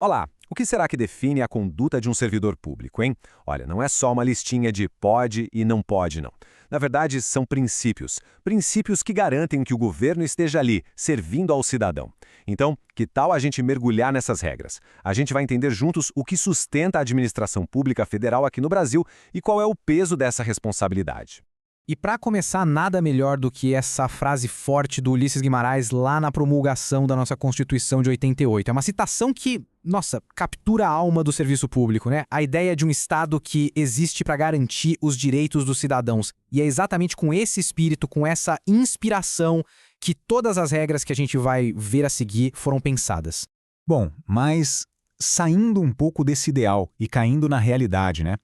Olá, o que será que define a conduta de um servidor público, hein? Olha, não é só uma listinha de pode e não pode, não. Na verdade, são princípios. Princípios que garantem que o governo esteja ali, servindo ao cidadão. Então, que tal a gente mergulhar nessas regras? A gente vai entender juntos o que sustenta a administração pública federal aqui no Brasil e qual é o peso dessa responsabilidade. E para começar, nada melhor do que essa frase forte do Ulisses Guimarães lá na promulgação da nossa Constituição de 88. É uma citação que, nossa, captura a alma do serviço público, né? A ideia de um Estado que existe para garantir os direitos dos cidadãos. E é exatamente com esse espírito, com essa inspiração, que todas as regras que a gente vai ver a seguir foram pensadas. Bom, mas saindo um pouco desse ideal e caindo na realidade, né?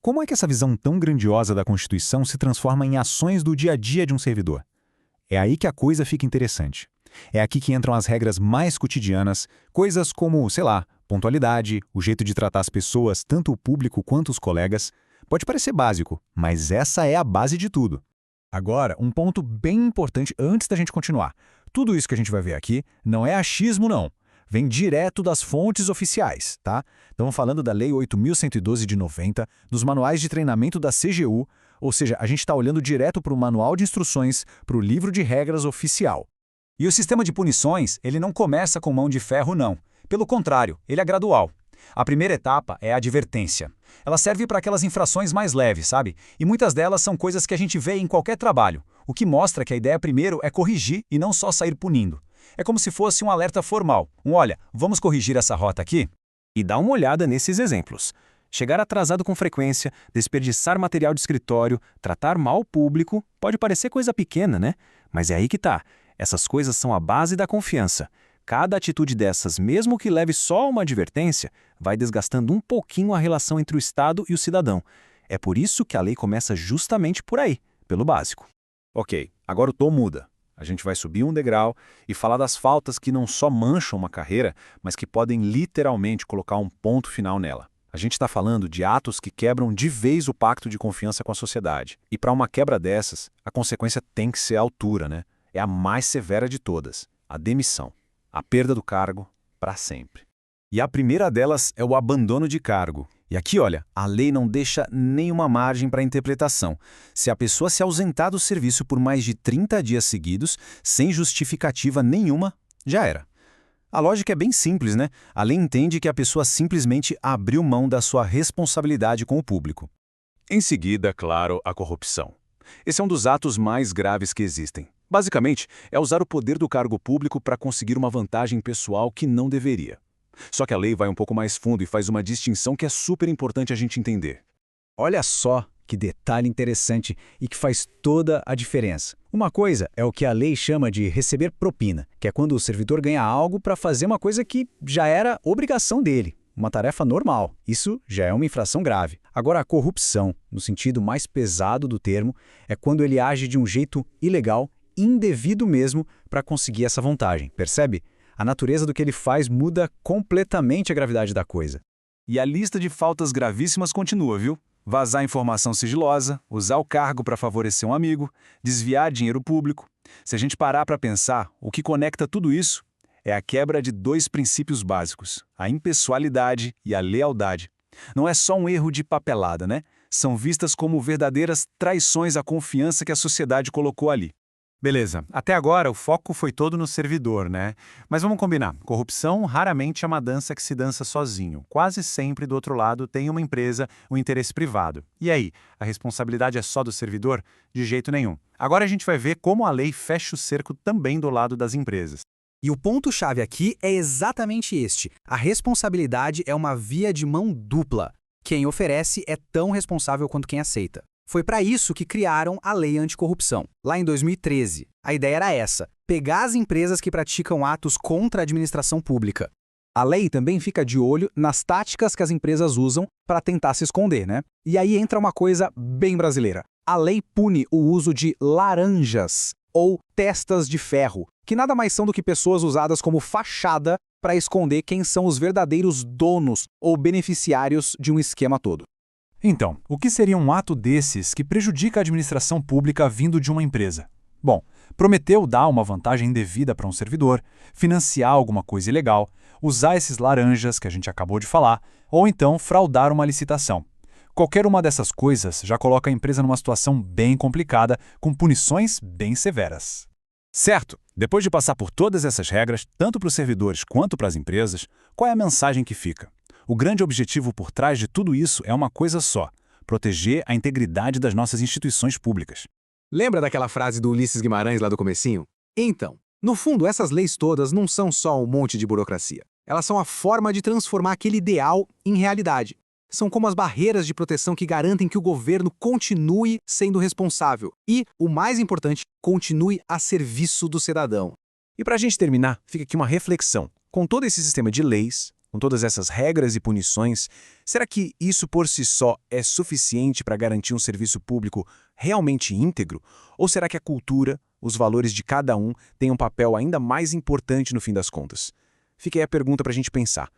Como é que essa visão tão grandiosa da Constituição se transforma em ações do dia a dia de um servidor? É aí que a coisa fica interessante. É aqui que entram as regras mais cotidianas, coisas como, sei lá, pontualidade, o jeito de tratar as pessoas, tanto o público quanto os colegas. Pode parecer básico, mas essa é a base de tudo. Agora, um ponto bem importante antes da gente continuar. Tudo isso que a gente vai ver aqui não é achismo, não. Vem direto das fontes oficiais, tá? Estamos falando da Lei 8.112 de 90, dos manuais de treinamento da CGU, ou seja, a gente está olhando direto para o manual de instruções, para o livro de regras oficial. E o sistema de punições, ele não começa com mão de ferro, não. Pelo contrário, ele é gradual. A primeira etapa é a advertência. Ela serve para aquelas infrações mais leves, sabe? E muitas delas são coisas que a gente vê em qualquer trabalho, o que mostra que a ideia primeiro é corrigir e não só sair punindo. É como se fosse um alerta formal. Olha, vamos corrigir essa rota aqui? E dá uma olhada nesses exemplos. Chegar atrasado com frequência, desperdiçar material de escritório, tratar mal o público, pode parecer coisa pequena, né? Mas é aí que tá. Essas coisas são a base da confiança. Cada atitude dessas, mesmo que leve só uma advertência, vai desgastando um pouquinho a relação entre o Estado e o cidadão. É por isso que a lei começa justamente por aí, pelo básico. Ok, agora o tom muda. A gente vai subir um degrau e falar das faltas que não só mancham uma carreira, mas que podem literalmente colocar um ponto final nela. A gente está falando de atos que quebram de vez o pacto de confiança com a sociedade. E para uma quebra dessas, a consequência tem que ser a altura, né? É a mais severa de todas, a demissão. A perda do cargo para sempre. E a primeira delas é o abandono de cargo. E aqui, olha, a lei não deixa nenhuma margem para interpretação. Se a pessoa se ausentar do serviço por mais de 30 dias seguidos, sem justificativa nenhuma, já era. A lógica é bem simples, né? A lei entende que a pessoa simplesmente abriu mão da sua responsabilidade com o público. Em seguida, claro, a corrupção. Esse é um dos atos mais graves que existem. Basicamente, é usar o poder do cargo público para conseguir uma vantagem pessoal que não deveria. Só que a lei vai um pouco mais fundo e faz uma distinção que é super importante a gente entender. Olha só que detalhe interessante e que faz toda a diferença. Uma coisa é o que a lei chama de receber propina, que é quando o servidor ganha algo para fazer uma coisa que já era obrigação dele, uma tarefa normal. Isso já é uma infração grave. Agora, a corrupção, no sentido mais pesado do termo, é quando ele age de um jeito ilegal, indevido mesmo, para conseguir essa vantagem, percebe? A natureza do que ele faz muda completamente a gravidade da coisa. E a lista de faltas gravíssimas continua, viu? Vazar informação sigilosa, usar o cargo para favorecer um amigo, desviar dinheiro público. Se a gente parar para pensar, o que conecta tudo isso é a quebra de dois princípios básicos, a impessoalidade e a lealdade. Não é só um erro de papelada, né? São vistas como verdadeiras traições à confiança que a sociedade colocou ali. Beleza, até agora o foco foi todo no servidor, né? Mas vamos combinar, corrupção raramente é uma dança que se dança sozinho. Quase sempre do outro lado tem uma empresa, um interesse privado. E aí, a responsabilidade é só do servidor? De jeito nenhum. Agora a gente vai ver como a lei fecha o cerco também do lado das empresas. E o ponto-chave aqui é exatamente este. A responsabilidade é uma via de mão dupla. Quem oferece é tão responsável quanto quem aceita. Foi para isso que criaram a Lei Anticorrupção, lá em 2013. A ideia era essa: pegar as empresas que praticam atos contra a administração pública. A lei também fica de olho nas táticas que as empresas usam para tentar se esconder, né? E aí entra uma coisa bem brasileira. A lei pune o uso de laranjas, ou testas de ferro, que nada mais são do que pessoas usadas como fachada para esconder quem são os verdadeiros donos ou beneficiários de um esquema todo. Então, o que seria um ato desses que prejudica a administração pública vindo de uma empresa? Bom, Prometeu dar uma vantagem indevida para um servidor, financiar alguma coisa ilegal, usar esses laranjas que a gente acabou de falar, ou então fraudar uma licitação. Qualquer uma dessas coisas já coloca a empresa numa situação bem complicada, com punições bem severas. Certo, depois de passar por todas essas regras, tanto para os servidores quanto para as empresas, qual é a mensagem que fica? O grande objetivo por trás de tudo isso é uma coisa só: proteger a integridade das nossas instituições públicas. Lembra daquela frase do Ulisses Guimarães lá do comecinho? Então, no fundo, essas leis todas não são só um monte de burocracia. Elas são a forma de transformar aquele ideal em realidade. São como as barreiras de proteção que garantem que o governo continue sendo responsável e, o mais importante, continue a serviço do cidadão. E para a gente terminar, fica aqui uma reflexão. Com todo esse sistema de leis, com todas essas regras e punições, será que isso por si só é suficiente para garantir um serviço público realmente íntegro? Ou será que a cultura, os valores de cada um, têm um papel ainda mais importante no fim das contas? Fica aí a pergunta para a gente pensar.